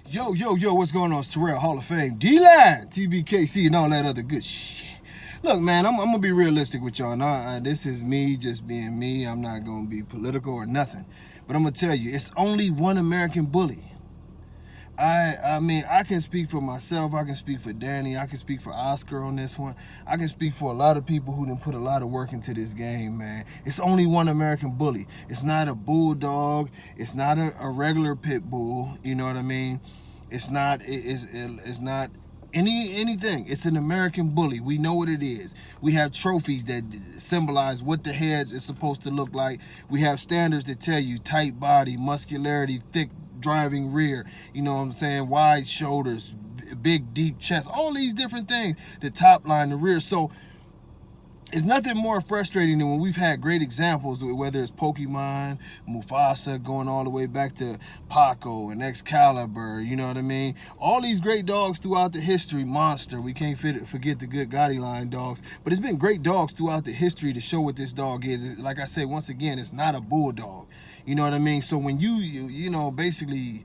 Yo, what's going on? It's Terrell, Hall of Fame, D-Line, TBKC, and all that other good shit. Look, man, I'm going to be realistic with y'all. Now, this is me just being me. I'm not going to be political or nothing. But I'm going to tell you, it's only one American bully. I mean, I can speak for myself. I can speak for Danny. I can speak for Oscar on this one. I can speak for a lot of people who done put a lot of work into this game, man. It's only one American bully. It's not a bulldog. It's not a regular pit bull. You know what I mean? It's not anything. It's an American bully. We know what it is. We have trophies that symbolize what the head is supposed to look like. We have standards that tell you tight body, muscularity, thick driving rear, you know what I'm saying, wide shoulders, big deep chest, all these different things, the top line, the rear. So it's nothing more frustrating than when we've had great examples, whether it's Pokemon, Mufasa, going all the way back to Paco and Excalibur, you know what I mean? All these great dogs throughout the history, Monster, we can't forget the good Gotti line dogs, but it's been great dogs throughout the history to show what this dog is. Like I say, once again, it's not a bulldog, you know what I mean? So when you know, basically,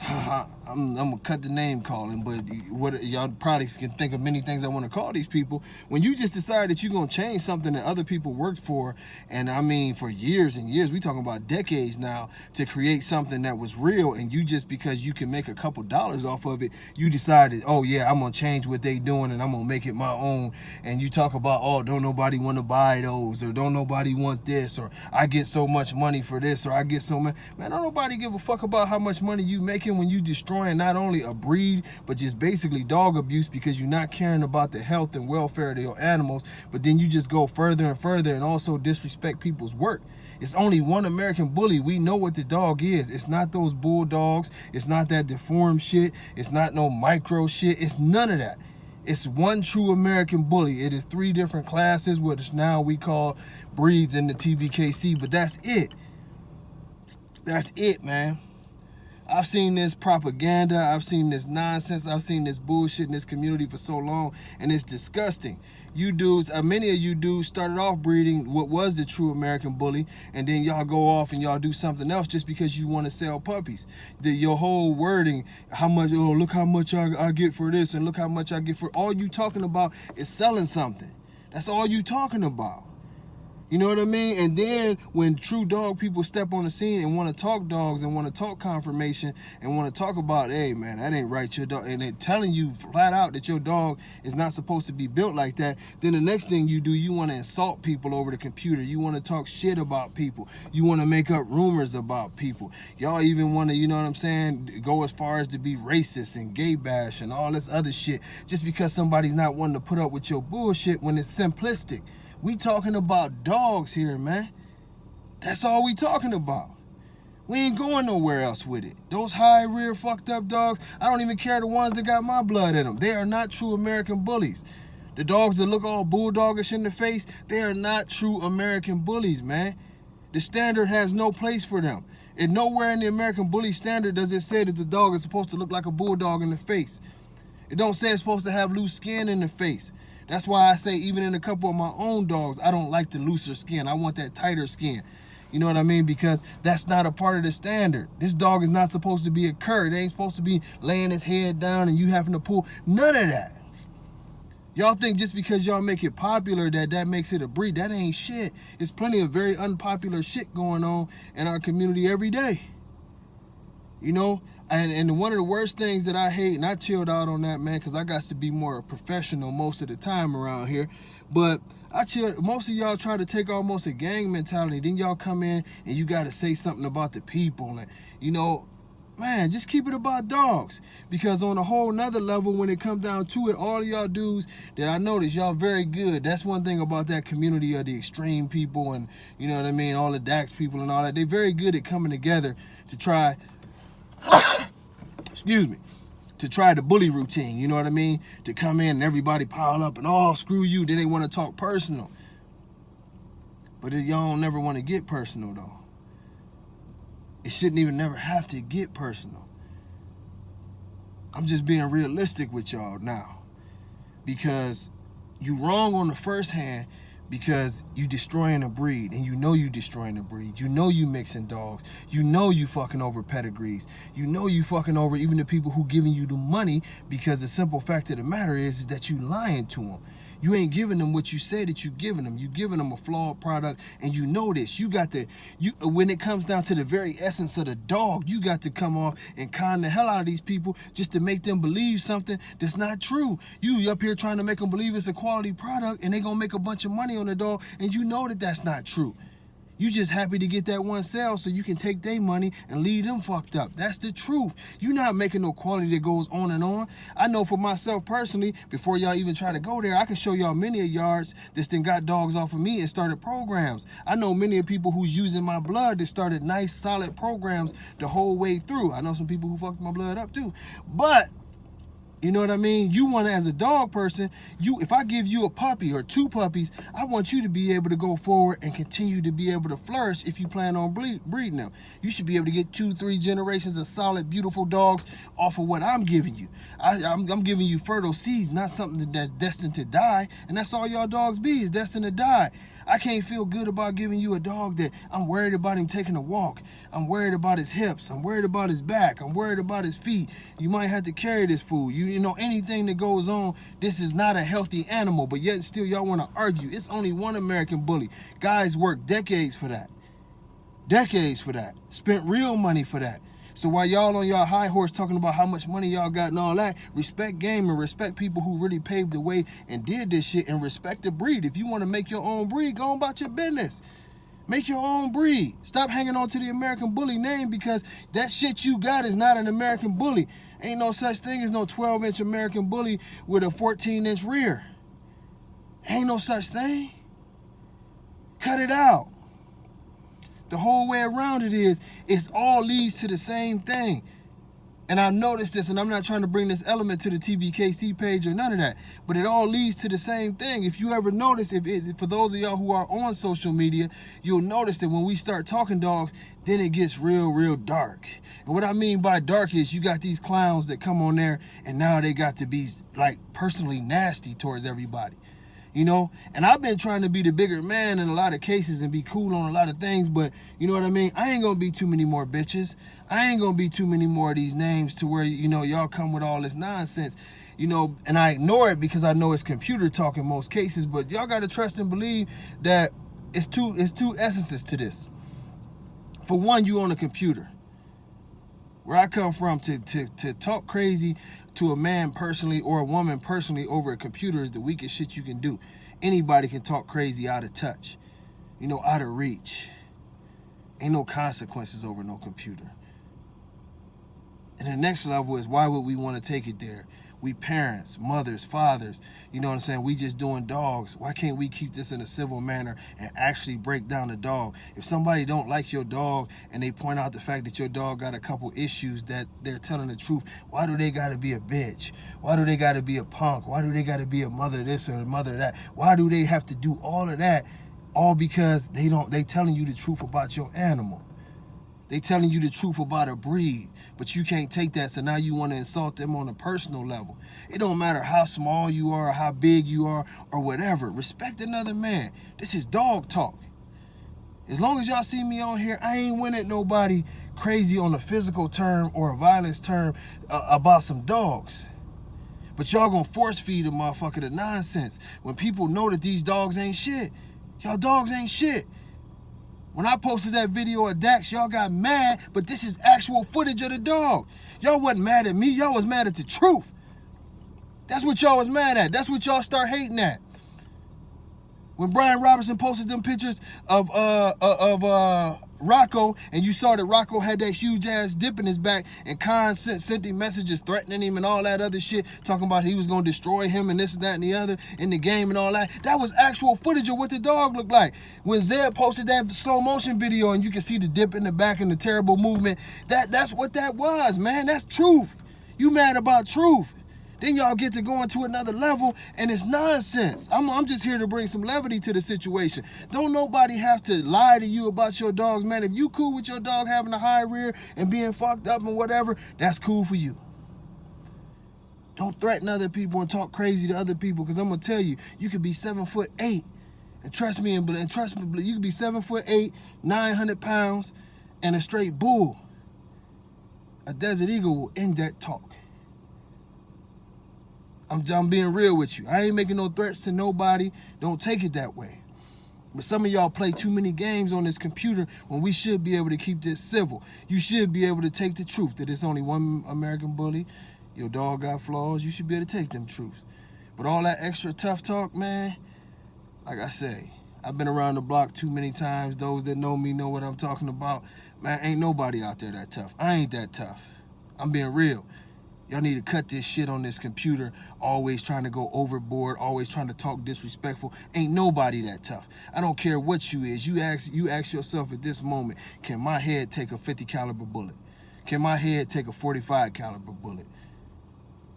I'm gonna cut the name calling, but what y'all probably can think of many things I want to call these people. When you just decide that you're gonna change something that other people worked for, and I mean for years and years, we talking about decades now, to create something that was real, and you just because you can make a couple dollars off of it, you decided, oh yeah, I'm gonna change what they doing and I'm gonna make it my own. And you talk about, oh, don't nobody want to buy those, or don't nobody want this, or I get so much money for this, or I get so much. Man, don't nobody give a fuck about how much money you making when you destroying not only a breed, but just basically dog abuse, because you're not caring about the health and welfare of your animals, but then you just go further and further and also disrespect people's work. It's only one American bully. We know what the dog is. It's not those bulldogs. It's not that deformed shit. It's not no micro shit. It's none of that. It's one true American bully. It is 3 different classes, which now we call breeds in the TBKC, but that's it. That's it, man. I've seen this propaganda, I've seen this nonsense, I've seen this bullshit in this community for so long, and it's disgusting. You dudes, many of you dudes started off breeding what was the true American bully, and then y'all go off and y'all do something else just because you want to sell puppies. Your whole wording, how much, oh, look how much I get for this, and look how much I get for, all you talking about is selling something. That's all you talking about. You know what I mean? And then when true dog people step on the scene and want to talk dogs and want to talk confirmation and want to talk about, hey man, that ain't right, your dog, and they're telling you flat out that your dog is not supposed to be built like that, then the next thing you do, you want to insult people over the computer. You want to talk shit about people. You want to make up rumors about people. Y'all even want to, you know what I'm saying, go as far as to be racist and gay bash and all this other shit just because somebody's not wanting to put up with your bullshit when it's simplistic. We talking about dogs here, man. That's all we talking about. We ain't going nowhere else with it. Those high rear fucked up dogs, I don't even care the ones that got my blood in them. They are not true American bullies. The dogs that look all bulldogish in the face, they are not true American bullies, man. The standard has no place for them. And nowhere in the American bully standard does it say that the dog is supposed to look like a bulldog in the face. It don't say it's supposed to have loose skin in the face. That's why I say even in a couple of my own dogs, I don't like the looser skin. I want that tighter skin. You know what I mean? Because that's not a part of the standard. This dog is not supposed to be a cur. It ain't supposed to be laying his head down and you having to pull. None of that. Y'all think just because y'all make it popular that makes it a breed. That ain't shit. There's plenty of very unpopular shit going on in our community every day. You know? And one of the worst things that I hate, and I chilled out on that, man, because I got to be more professional most of the time around here. But I chilled. Most of y'all try to take almost a gang mentality. Then y'all come in and you got to say something about the people. And, you know, man, just keep it about dogs. Because on a whole nother level, when it comes down to it, all of y'all dudes that I notice, y'all very good. That's one thing about that community of the extreme people and, you know what I mean, all the Dax people and all that. They're very good at coming together to try... excuse me, to try the bully routine, you know what I mean? To come in and everybody pile up and, oh, screw you. Then they want to talk personal. But y'all don't never want to get personal, though. It shouldn't even never have to get personal. I'm just being realistic with y'all now. Because you wrong on the first hand, because you destroying a breed, and you know you destroying a breed. You know you mixing dogs. You know you fucking over pedigrees. You know you fucking over even the people who giving you the money, because the simple fact of the matter is that you lying to them. You ain't giving them what you say that you giving them. You giving them a flawed product, and you know this. You got to, when it comes down to the very essence of the dog, you got to come off and con the hell out of these people just to make them believe something that's not true. You up here trying to make them believe it's a quality product, and they gonna make a bunch of money on the dog, and you know that that's not true. You just happy to get that one sale so you can take their money and leave them fucked up. That's the truth. You're not making no quality that goes on and on. I know for myself personally, before y'all even try to go there, I can show y'all many of yards that then got dogs off of me and started programs. I know many of people who's using my blood that started nice, solid programs the whole way through. I know some people who fucked my blood up too. But you know what I mean? You want to, as a dog person, if I give you a puppy or two puppies, I want you to be able to go forward and continue to be able to flourish if you plan on breeding them. You should be able to get 2-3 generations of solid, beautiful dogs off of what I'm giving you. I'm giving you fertile seeds, not something that's destined to die. And that's all y'all dogs be, is destined to die. I can't feel good about giving you a dog that I'm worried about him taking a walk. I'm worried about his hips. I'm worried about his back. I'm worried about his feet. You might have to carry this fool. You know, anything that goes on, this is not a healthy animal, but yet still y'all want to argue. It's only one American Bully. Guys worked decades for that. Decades for that. Spent real money for that. So while y'all on y'all high horse talking about how much money y'all got and all that, respect game and respect people who really paved the way and did this shit, and respect the breed. If you want to make your own breed, go on about your business. Make your own breed. Stop hanging on to the American Bully name, because that shit you got is not an American Bully. Ain't no such thing as no 12-inch American Bully with a 14-inch rear. Ain't no such thing. Cut it out. The whole way around it's all leads to the same thing. And I noticed this, and I'm not trying to bring this element to the TBKC page or none of that, but it all leads to the same thing. If you ever notice, for those of y'all who are on social media, you'll notice that when we start talking dogs, then it gets real, real dark. And what I mean by dark is you got these clowns that come on there, and now they got to be like personally nasty towards everybody. You know, and I've been trying to be the bigger man in a lot of cases and be cool on a lot of things, but you know what I mean? I ain't gonna be too many more bitches. I ain't gonna be too many more of these names to where, you know, y'all come with all this nonsense, you know, and I ignore it because I know it's computer talk in most cases, but y'all gotta trust and believe that it's two essences to this. For one, you on a computer. Where I come from, to talk crazy to a man personally or a woman personally over a computer is the weakest shit you can do. Anybody can talk crazy out of touch, you know, out of reach. Ain't no consequences over no computer. And the next level is, why would we want to take it there? We parents, mothers, fathers, you know what I'm saying? We just doing dogs. Why can't we keep this in a civil manner and actually break down the dog? If somebody don't like your dog and they point out the fact that your dog got a couple issues that they're telling the truth, why do they got to be a bitch? Why do they got to be a punk? Why do they got to be a mother this or a mother that? Why do they have to do all of that? All because they telling you the truth about your animal. They telling you the truth about a breed, but you can't take that, so now you want to insult them on a personal level. It don't matter how small you are or how big you are or whatever. Respect another man. This is dog talk. As long as y'all see me on here, I ain't winning nobody crazy on a physical term or a violence term about some dogs. But y'all gonna force feed a motherfucker the nonsense when people know that these dogs ain't shit. Y'all dogs ain't shit. When I posted that video of Dax, y'all got mad, but this is actual footage of the dog. Y'all wasn't mad at me, y'all was mad at the truth. That's what y'all was mad at. That's what y'all start hating at. When Brian Robinson posted them pictures of Rocco, and you saw that Rocco had that huge ass dip in his back, and Khan sent him messages threatening him and all that other shit, talking about he was gonna destroy him and this and that and the other in the game and all that. That was actual footage of what the dog looked like. When Zed posted that slow motion video and you can see the dip in the back and the terrible movement, that's what that was, man. That's truth. You mad about truth. Then y'all get to go into another level, and it's nonsense. I'm just here to bring some levity to the situation. Don't nobody have to lie to you about your dogs, man. If you cool with your dog having a high rear and being fucked up and whatever, that's cool for you. Don't threaten other people and talk crazy to other people, because I'm going to tell you, you could be 7'8" And trust me, you could be 7'8", 900 pounds, and a straight bull. A desert eagle will end that talk. I'm being real with you. I ain't making no threats to nobody. Don't take it that way. But some of y'all play too many games on this computer when we should be able to keep this civil. You should be able to take the truth that it's only one American bully. Your dog got flaws. You should be able to take them truths. But all that extra tough talk, man, like I say, I've been around the block too many times. Those that know me know what I'm talking about. Man, ain't nobody out there that tough. I ain't that tough. I'm being real. Y'all need to cut this shit on this computer, always trying to go overboard, always trying to talk disrespectful. Ain't nobody that tough. I don't care what you is. You ask yourself at this moment, can my head take a 50 caliber bullet? Can my head take a 45 caliber bullet?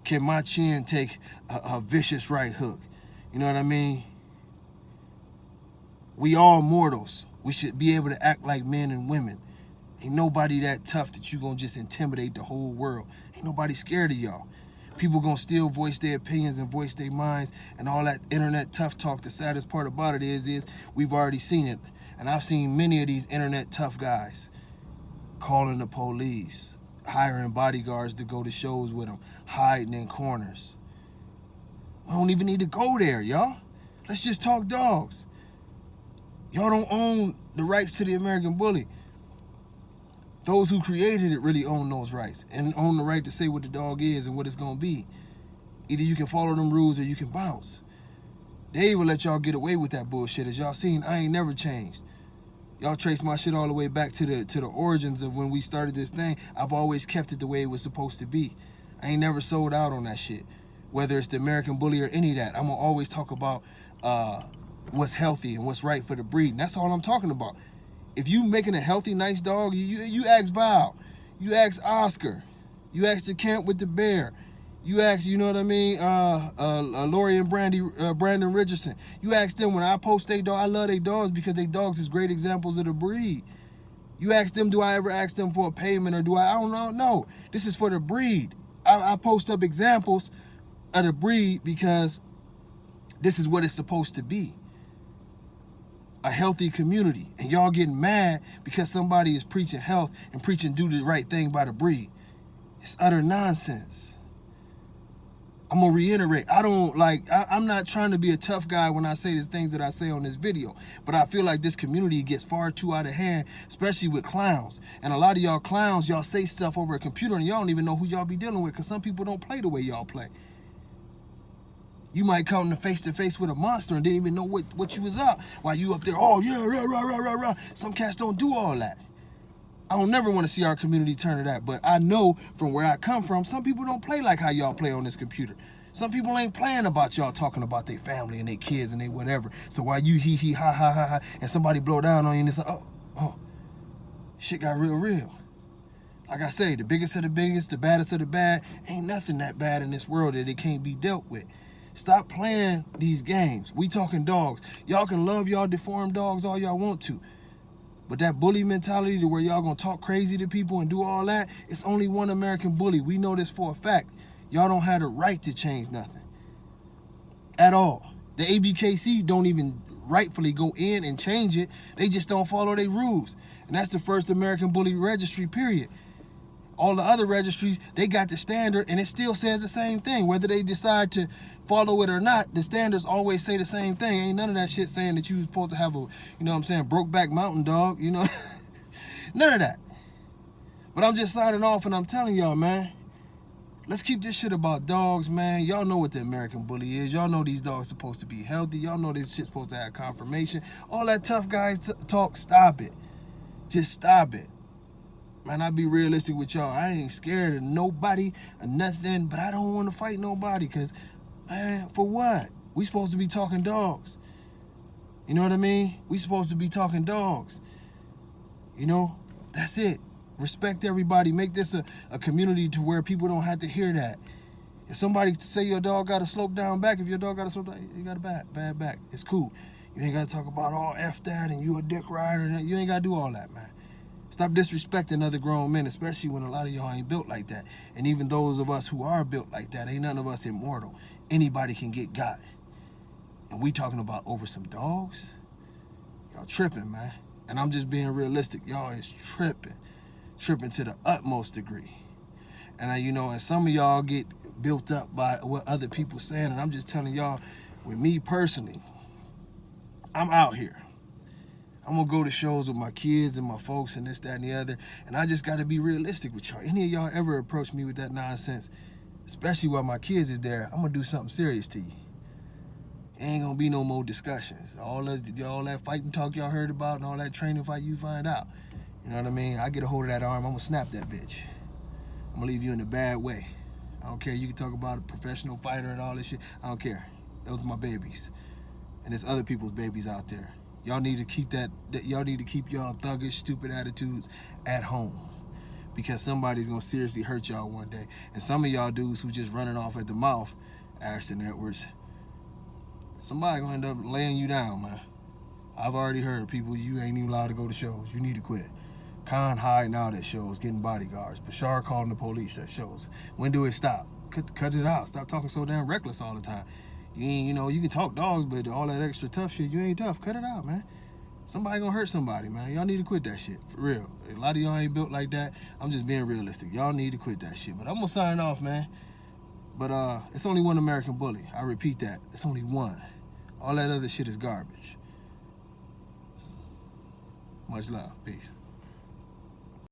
Can my chin take a vicious right hook? You know what I mean? We all mortals. We should be able to act like men and women. Ain't nobody that tough that you gonna just intimidate the whole world. Ain't nobody scared of y'all. People gonna still voice their opinions and voice their minds and all that internet tough talk. The saddest part about it is we've already seen it. And I've seen many of these internet tough guys calling the police, hiring bodyguards to go to shows with them, hiding in corners. We don't even need to go there, y'all. Let's just talk dogs. Y'all don't own the rights to the American Bully. Those who created it really own those rights and own the right to say what the dog is and what it's going to be. Either you can follow them rules or you can bounce. They will let y'all get away with that bullshit. As y'all seen, I ain't never changed. Y'all trace my shit all the way back to the origins of when we started this thing. I've always kept it the way it was supposed to be. I ain't never sold out on that shit. Whether it's the American Bully or any of that, I'm going to always talk about what's healthy and what's right for the breed. And that's all I'm talking about. If you making a healthy, nice dog, you ask Val, you ask Oscar, you ask the camp with the bear, you ask, you know what I mean, Lori and Brandon Richardson. You ask them when I post they dog, I love they dogs because they dogs is great examples of the breed. You ask them, do I ever ask them for a payment or do I don't know? No, this is for the breed. I post up examples of the breed because this is what it's supposed to be. A healthy community, and y'all getting mad because somebody is preaching health and preaching do the right thing by the breed. It's utter nonsense. I'm gonna reiterate, I'm not trying to be a tough guy when I say these things that I say on this video, but I feel like this community gets far too out of hand, especially with clowns. And a lot of y'all clowns, y'all say stuff over a computer and y'all don't even know who y'all be dealing with because some people don't play the way y'all play. You might come face to face with a monster and didn't even know what you was up while you up there, oh yeah, rah, rah, rah, rah, rah. Some cats don't do all that. I don't never want to see our community turn to that, but I know from where I come from, some people don't play like how y'all play on this computer. Some people ain't playing about y'all talking about their family and their kids and their whatever. So while you hee ha ha ha ha and somebody blow down on you and it's like, oh, shit got real. Like I say, the biggest of the biggest, the baddest of the bad, ain't nothing that bad in this world that it can't be dealt with. Stop playing these games. We talking dogs. Y'all can love y'all deformed dogs all y'all want to. But that bully mentality to where y'all gonna talk crazy to people and do all that, it's only one American Bully. We know this for a fact. Y'all don't have the right to change nothing. At all. The ABKC don't even rightfully go in and change it. They just don't follow their rules. And that's the first American Bully registry, period. All the other registries, they got the standard and it still says the same thing. Whether they decide to follow it or not, the standards always say the same thing. Ain't none of that shit saying that you was supposed to have a, you know what I'm saying, Brokeback Mountain dog, you know. None of that. But I'm just signing off and I'm telling y'all, man, let's keep this shit about dogs, man. Y'all know what the American Bully is. Y'all know these dogs supposed to be healthy. Y'all know this shit's supposed to have confirmation. All that tough guys talk, stop it. Just stop it. Man, I be realistic with y'all. I ain't scared of nobody or nothing, but I don't want to fight nobody because, man, for what? We supposed to be talking dogs. You know what I mean? We supposed to be talking dogs. You know, that's it. Respect everybody. Make this a community to where people don't have to hear that. If somebody say your dog got a slope down back, if your dog got a slope down, you got a bad back. It's cool. You ain't got to talk about all F that and you a dick rider. You ain't got to do all that, man. Stop disrespecting other grown men, especially when a lot of y'all ain't built like that. And even those of us who are built like that, ain't none of us immortal. Anybody can get got. And we talking about over some dogs? Y'all tripping, man. And I'm just being realistic. Y'all is tripping to the utmost degree. And you know, and some of y'all get built up by what other people saying, and I'm just telling y'all, with me personally, I'm out here. I'm gonna go to shows with my kids and my folks and this, that, and the other, and I just gotta be realistic with y'all. Any of y'all ever approach me with that nonsense, especially while my kids is there, I'm gonna do something serious to you. Ain't gonna be no more discussions. All that fighting talk y'all heard about and all that training fight you find out. You know what I mean? I get a hold of that arm, I'm gonna snap that bitch. I'm gonna leave you in a bad way. I don't care. You can talk about a professional fighter and all this shit. I don't care. Those are my babies. And there's other people's babies out there. Y'all need to keep y'all need to keep y'all thuggish, stupid attitudes at home. Because somebody's gonna seriously hurt y'all one day. And some of y'all dudes who just running off at the mouth, Ashton Edwards, somebody gonna end up laying you down, man. I've already heard of people, you ain't even allowed to go to shows. You need to quit. Khan hiding out at shows, getting bodyguards. Bashar calling the police at shows. When do it stop? Cut it out. Stop talking so damn reckless all the time. You know, you can talk dogs, but all that extra tough shit, you ain't tough. Cut it out, man. Somebody gonna hurt somebody, man. Y'all need to quit that shit, for real. A lot of y'all ain't built like that. I'm just being realistic. Y'all need to quit that shit. But I'm gonna sign off, man. But it's only one American Bully. I repeat that. It's only one. All that other shit is garbage. Much love. Peace.